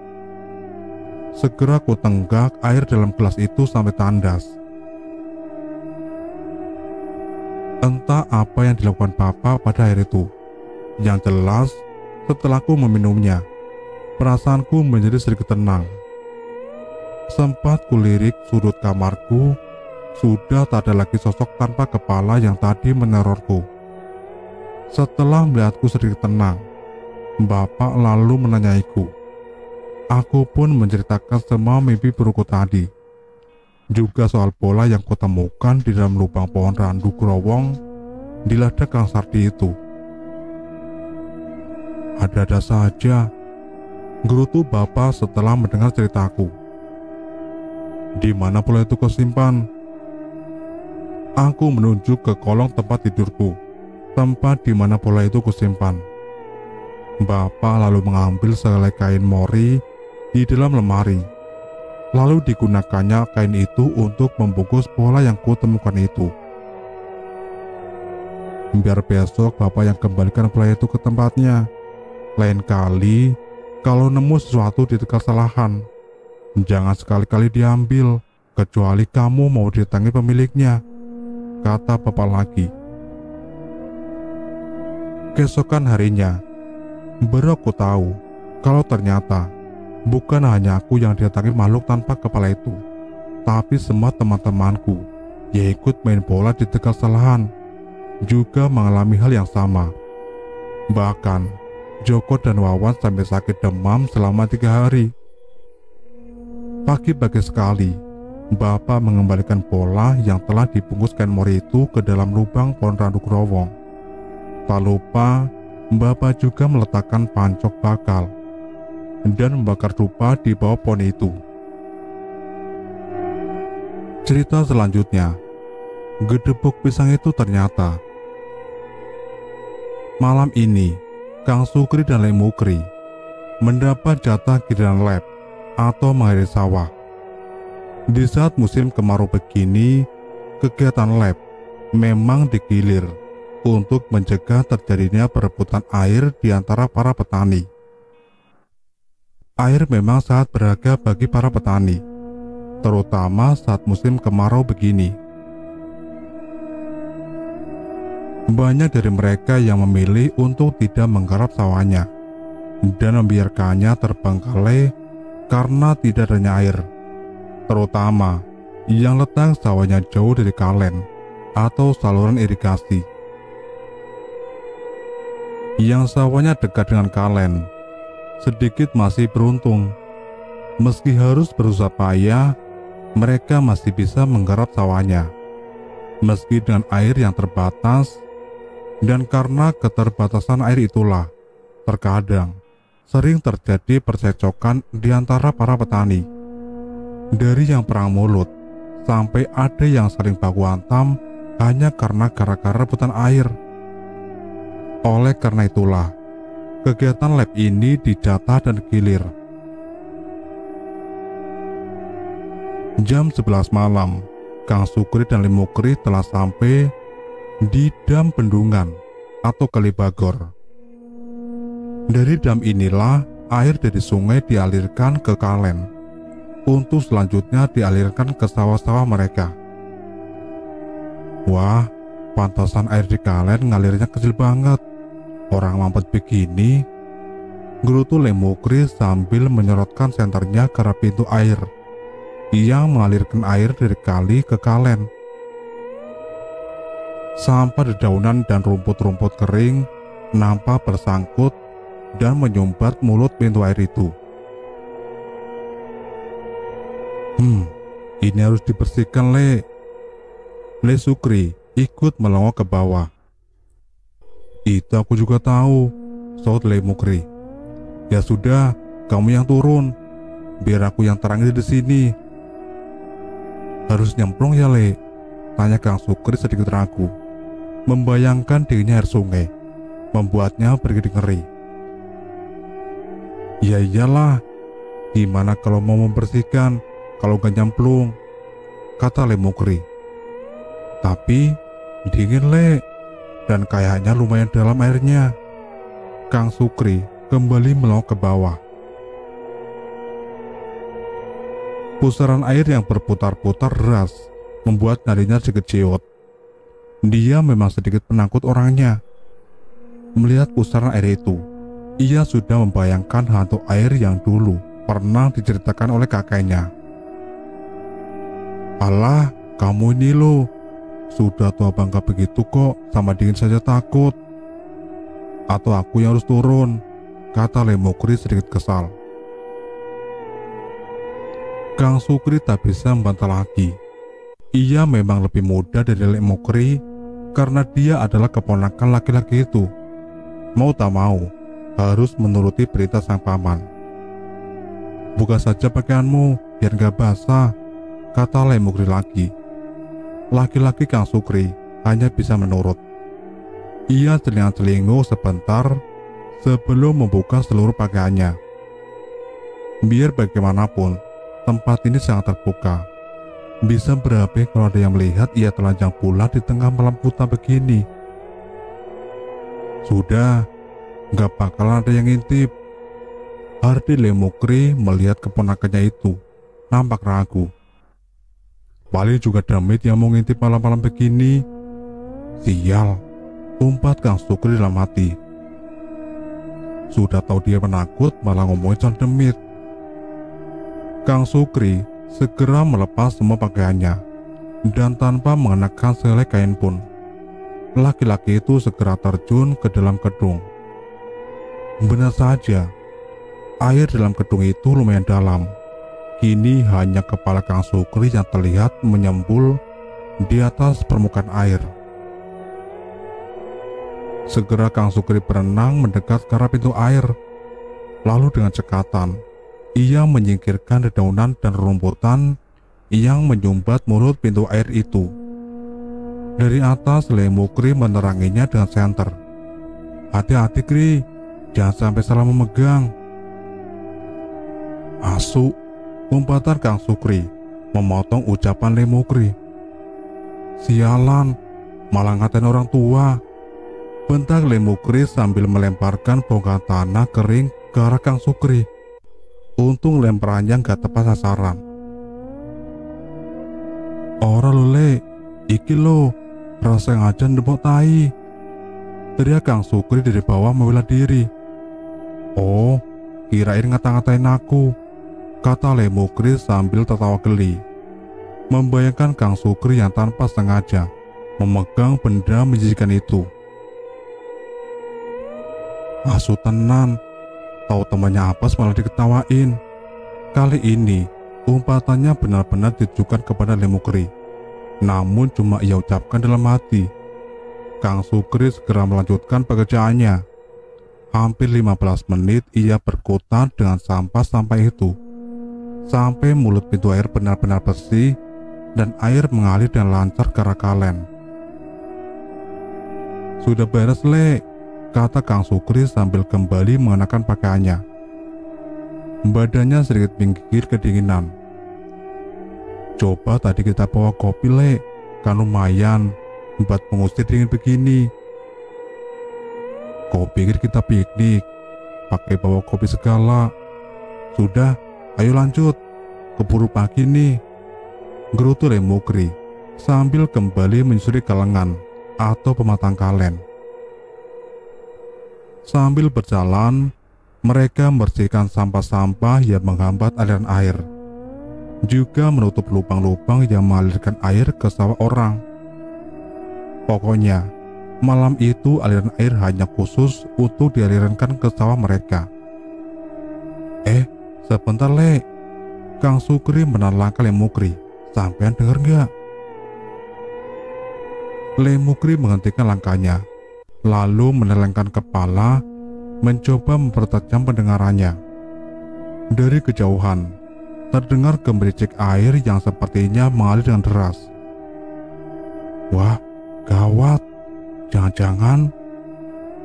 A: Segera ku tenggak air dalam gelas itu sampai tandas. Entah apa yang dilakukan bapak pada air itu. Yang jelas, setelah ku meminumnya, perasaanku menjadi sedikit tenang. Sempat kulirik sudut kamarku, sudah tak ada lagi sosok tanpa kepala yang tadi menerorku. Setelah melihatku sedikit tenang, bapak lalu menanyaiku. Aku pun menceritakan semua mimpi burukku tadi, juga soal bola yang kutemukan di dalam lubang pohon randu growong di ladang Kang Sardi itu. Ada-ada saja, gerutu bapak setelah mendengar ceritaku. Di mana bola itu kau simpan? Aku menunjuk ke kolong tempat tidurku, tempat di mana bola itu kusimpan. Bapak lalu mengambil sehelai kain mori di dalam lemari. Lalu digunakannya kain itu untuk membungkus bola yang kutemukan itu. Biar besok bapak yang kembalikan bola itu ke tempatnya. Lain kali, kalau nemu sesuatu di dekat kesalahan, jangan sekali-kali diambil, kecuali kamu mau didatangi pemiliknya, kata bapak lagi. Keesokan harinya, baru aku tahu kalau ternyata bukan hanya aku yang didatangi makhluk tanpa kepala itu, tapi semua teman-temanku yang ikut main bola di Tegal Salahan juga mengalami hal yang sama. Bahkan Joko dan Wawan sampai sakit demam selama 3 hari. Pagi-pagi sekali, bapak mengembalikan bola yang telah dibungkus kain mori itu ke dalam lubang pohon randu growong. Tak lupa, bapak juga meletakkan pancok bakal dan membakar dupa di bawah pohon itu. Cerita selanjutnya, gedebuk pisang itu ternyata. Malam ini, Kang Sukri dan Lek Mukri mendapat jatah giliran lab atau mengairi sawah. Di saat musim kemarau begini, kegiatan lab memang digilir untuk mencegah terjadinya perebutan air di antara para petani. Air memang sangat berharga bagi para petani, terutama saat musim kemarau begini. Banyak dari mereka yang memilih untuk tidak menggarap sawahnya dan membiarkannya terbengkalai karena tidak adanya air, terutama yang letak sawahnya jauh dari kalen atau saluran irigasi. Yang sawahnya dekat dengan kalen sedikit masih beruntung. Meski harus berusaha payah, mereka masih bisa menggarap sawahnya meski dengan air yang terbatas. Dan karena keterbatasan air itulah, terkadang sering terjadi percekcokan di antara para petani. Dari yang perang mulut, sampai ada yang saling baku hantam hanya karena gara-gara rebutan air. Oleh karena itulah, kegiatan lab ini didata dan digilir. Jam 11 malam, Kang Sukri dan Lemukri telah sampai di dam bendungan atau Kalibagor. Dari dam inilah air dari sungai dialirkan ke kalen untuk selanjutnya dialirkan ke sawah-sawah mereka. Wah, pantasan air di kalen ngalirnya kecil banget. Orang mampet begini, gerutu Lemukri sambil menyorotkan senternya ke arah pintu air yang mengalirkan air dari kali ke kalen. Sampah dedaunan dan rumput-rumput kering nampak bersangkut dan menyumbat mulut pintu air itu. Ini harus dibersihkan, Le Sukri ikut melongo ke bawah. Itu aku juga tahu, saut Lemukri. Ya sudah, kamu yang turun, biar aku yang terangin di sini. Harus nyemplung ya, Le? Tanya Kang Sukri sedikit ragu. Membayangkan dinginnya air sungai membuatnya bergidik ngeri. Ya iyalah, gimana kalau mau membersihkan kalau gak nyemplung, kata Lemukri. Tapi dingin, Le, dan kayaknya lumayan dalam airnya. Kang Sukri kembali melongo ke bawah. Pusaran air yang berputar-putar deras membuat nadinya sedikit ciut. Dia memang sedikit penakut orangnya. Melihat pusaran air itu, ia sudah membayangkan hantu air yang dulu pernah diceritakan oleh kakeknya. Alah, kamu ini loh, sudah tua bangga begitu kok, sama dingin saja takut. Atau aku yang harus turun, kata Lemukri sedikit kesal. Kang Sukri tak bisa membantah lagi. Ia memang lebih muda dari Lemukri karena dia adalah keponakan laki-laki itu. Mau tak mau, harus menuruti perintah sang paman. Buka saja pakaianmu, biar gak basah, kata Lemukri lagi. Laki-laki Kang Sukri hanya bisa menurut. Ia telinga-telingu sebentar sebelum membuka seluruh pakaiannya. Biar bagaimanapun, tempat ini sangat terbuka. Bisa berabe kalau ada yang melihat ia telanjang pula di tengah malam buta begini. Sudah, gak bakalan ada yang ngintip. Hardi Lemukri melihat keponakannya itu nampak ragu. Paling juga Damit yang mau ngintip malam-malam begini. Sial, umpat Kang Sukri dalam hati. Sudah tahu dia penakut malah ngomongin soal Damit. Kang Sukri segera melepas semua pakaiannya dan tanpa mengenakan sehelai kain pun, laki-laki itu segera terjun ke dalam gedung. Benar saja, air dalam gedung itu lumayan dalam. Kini hanya kepala Kang Sukri yang terlihat menyembul di atas permukaan air. Segera Kang Sukri berenang mendekat ke arah pintu air. Lalu dengan cekatan, ia menyingkirkan dedaunan dan rumputan yang menyumbat mulut pintu air itu. Dari atas, Lemukri meneranginya dengan senter. Hati-hati, Kri, jangan sampai salah memegang. Asu, umpatan Kang Sukri memotong ucapan Lemukri. Sialan, malah ngatain orang tua, bentak Lemukri sambil melemparkan bongkahan tanah kering ke arah Kang Sukri. Untung lemparannya gak tepat sasaran. Ora lo, Le, iki lo rasa ngajan debok tai, teriak Kang Sukri dari bawah membela diri. "Oh, kirain ngata-ngatain aku," kata Le Mukri sambil tertawa geli. Membayangkan Kang Sukri yang tanpa sengaja memegang benda menjijikan itu. Asu tenan, tahu temannya apes malah diketawain. Kali ini umpatannya benar-benar ditujukan kepada Le Mukri, namun cuma ia ucapkan dalam hati. Kang Sukri segera melanjutkan pekerjaannya. Hampir 15 menit ia berkutat dengan sampah-sampah itu, sampai mulut pintu air benar-benar bersih dan air mengalir dengan lancar ke arah kalen. "Sudah beres, Le," kata Kang Sukri sambil kembali mengenakan pakaiannya. Badannya sedikit menggigil kedinginan. "Coba tadi kita bawa kopi, Le, kan lumayan buat mengusir dingin begini." "Kau pikir kita piknik pakai bawa kopi segala? Sudah, ayo lanjut, keburu pagi nih," gerutu Le Mukri sambil kembali menyusuri galengan atau pematang kalen. Sambil berjalan, mereka membersihkan sampah-sampah yang menghambat aliran air, juga menutup lubang-lubang yang mengalirkan air ke sawah orang. Pokoknya, malam itu aliran air hanya khusus untuk dialirkan ke sawah mereka. Sebentar, Le," Kang Sukri menahan langkah Le Mukri. "Sampean denger gak?" Le Mukri menghentikan langkahnya, lalu menelengkan kepala, mencoba mempertajam pendengarannya. Dari kejauhan, terdengar gemericik air yang sepertinya mengalir dengan deras. "Wah, gawat, jangan-jangan..."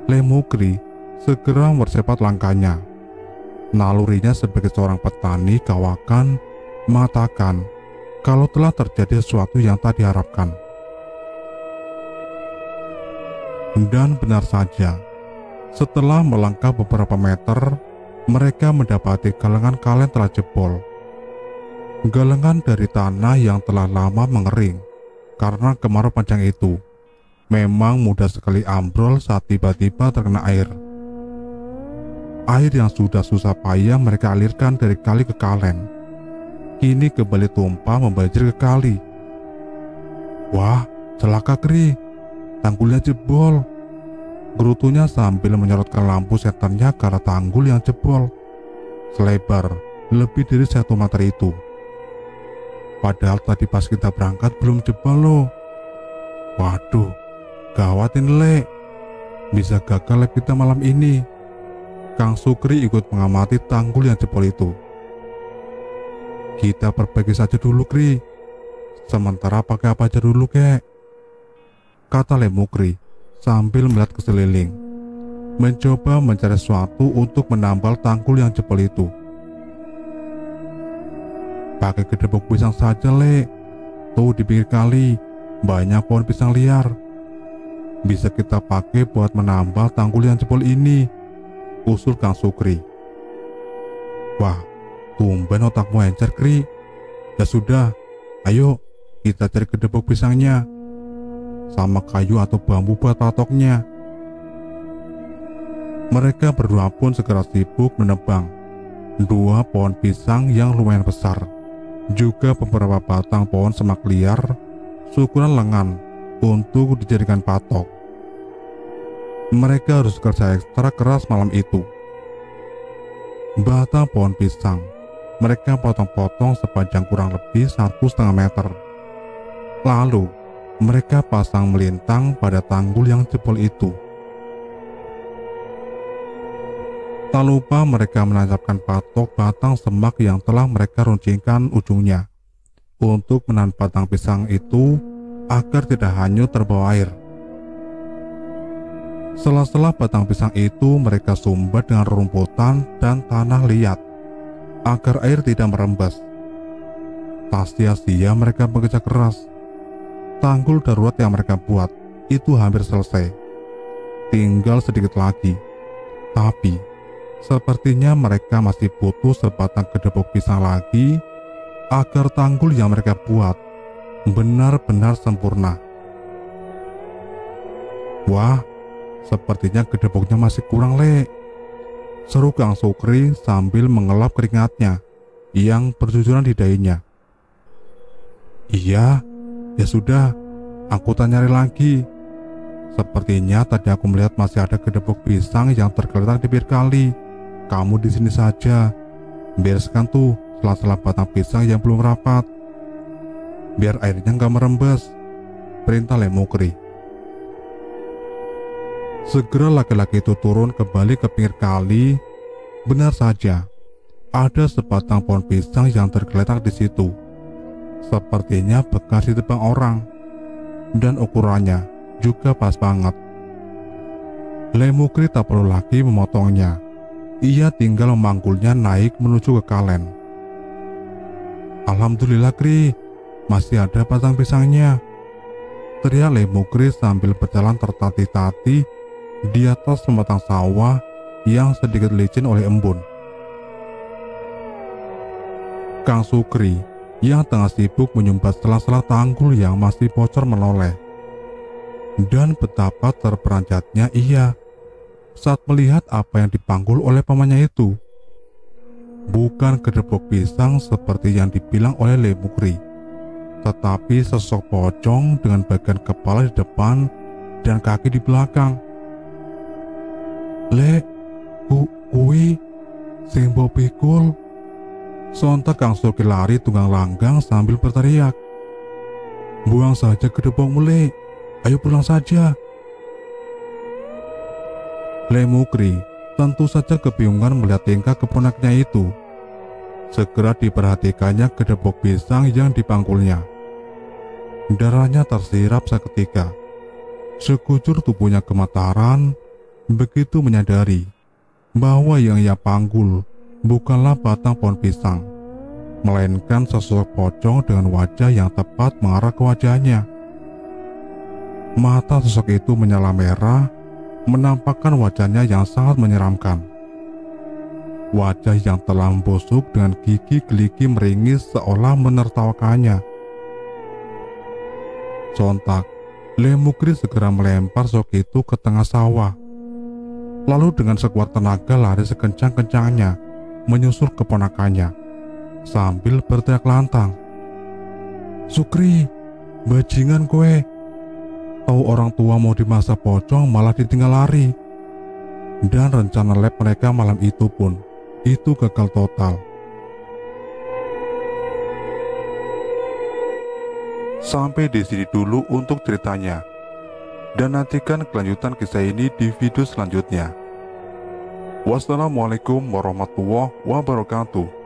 A: Le Mukri segera mempercepat langkahnya. Nalurinya sebagai seorang petani kawakan mengatakan kalau telah terjadi sesuatu yang tak diharapkan. Dan benar saja, setelah melangkah beberapa meter, mereka mendapati galengan kalen telah jebol. Galengan dari tanah yang telah lama mengering karena kemarau panjang itu memang mudah sekali ambrol saat tiba-tiba terkena air. Air yang sudah susah payah mereka alirkan dari kali ke kalen, kini kembali tumpah membanjir ke kali. "Wah, celaka, Kri, tanggulnya jebol," gerutunya sambil menyorotkan lampu setannya ke arah tanggul yang jebol selebar lebih dari 1 meter itu. "Padahal tadi pas kita berangkat belum jebol loh. Waduh, gawat ini, Le, bisa gagal lab kita malam ini." Kang Sukri ikut mengamati tanggul yang jebol itu. "Kita perbaiki saja dulu, Kri. Sementara pakai apa aja dulu, kek?" kata Le Mukri sambil melihat ke sekeliling, mencoba mencari sesuatu untuk menambal tanggul yang jebol itu. "Pakai kedebok pisang saja, Le. Tuh di pinggir kali banyak pohon pisang liar. Bisa kita pakai buat menambal tanggul yang jebol ini," usul Kang Sukri. "Wah, tumben otakmu encer, Kri. Ya sudah, ayo kita cari kedebok pisangnya sama kayu atau bambu buat patoknya." Mereka berdua pun segera sibuk menebang 2 pohon pisang yang lumayan besar, juga beberapa batang pohon semak liar seukuran lengan untuk dijadikan patok. Mereka harus kerja ekstra keras malam itu. Batang pohon pisang mereka potong-potong sepanjang kurang lebih 1,5 meter. Lalu mereka pasang melintang pada tanggul yang jebol itu. Tak lupa mereka menancapkan patok batang semak yang telah mereka runcingkan ujungnya untuk menahan batang pisang itu agar tidak hanyut terbawa air. Sela-sela batang pisang itu mereka sumbat dengan rumputan dan tanah liat agar air tidak merembes. Tak sia-sia mereka bekerja keras. Tanggul darurat yang mereka buat itu hampir selesai. Tinggal sedikit lagi. Tapi sepertinya mereka masih butuh sebatang kedebok pisang lagi agar tanggul yang mereka buat benar-benar sempurna. Wah, Sepertinya gedeboknya masih kurang, Le. Seru Kang Sukri sambil mengelap keringatnya yang bercucuran di dahinya. Iya, ya sudah, aku tanya lagi. Sepertinya tadi aku melihat masih ada gedebok pisang yang tergeletak di pinggir kali. Kamu di sini saja. Bereskan tuh sela-sela batang pisang yang belum rapat, biar airnya nggak merembes, perintah Le Mukri. Segera laki-laki itu turun kembali ke pinggir kali. Benar saja, ada sebatang pohon pisang yang tergeletak di situ. Sepertinya bekas ditebang orang, dan ukurannya juga pas banget. Le Mukri tak perlu lagi memotongnya. Ia tinggal memanggulnya naik menuju ke kalen. Alhamdulillah, Kri, masih ada batang pisangnya, teriak Le Mukri sambil berjalan tertatih-tatih di atas sebatang sawah yang sedikit licin oleh embun. Kang Sukri yang tengah sibuk menyumbat sela-sela tanggul yang masih bocor menoleh. Dan betapa terperanjatnya ia saat melihat apa yang dipanggul oleh pamannya itu. Bukan gedebok pisang seperti yang dibilang oleh Le Mukri, tetapi sosok pocong dengan bagian kepala di depan dan kaki di belakang. Le, kui, sing mbok pikul. Sontak Kang Sukri lari tunggang langgang sambil berteriak. Buang saja gedebokmu, Le. Ayo pulang saja. Le Mukri tentu saja kebingungan melihat tingkah keponaknya itu. Segera diperhatikannya gedebok pisang yang dipangkulnya. Darahnya tersirat seketika. Sekujur tubuhnya gemetaran, begitu menyadari bahwa yang ia panggul bukanlah batang pohon pisang, melainkan sosok pocong dengan wajah yang tepat mengarah ke wajahnya. Mata sosok itu menyala merah, menampakkan wajahnya yang sangat menyeramkan. Wajah yang telah membusuk dengan gigi geligi meringis seolah menertawakannya. Sontak, Le Mukri segera melempar sosok itu ke tengah sawah. Lalu dengan sekuat tenaga lari sekencang-kencangnya menyusul keponakannya sambil berteriak lantang. Sukri, bajingan kowe. Tahu orang tua mau dimasak pocong malah ditinggal lari. Dan rencana lab mereka malam itu pun itu gagal total. Sampai di sini dulu untuk ceritanya. Dan nantikan kelanjutan kisah ini di video selanjutnya. Wassalamualaikum warahmatullahi wabarakatuh.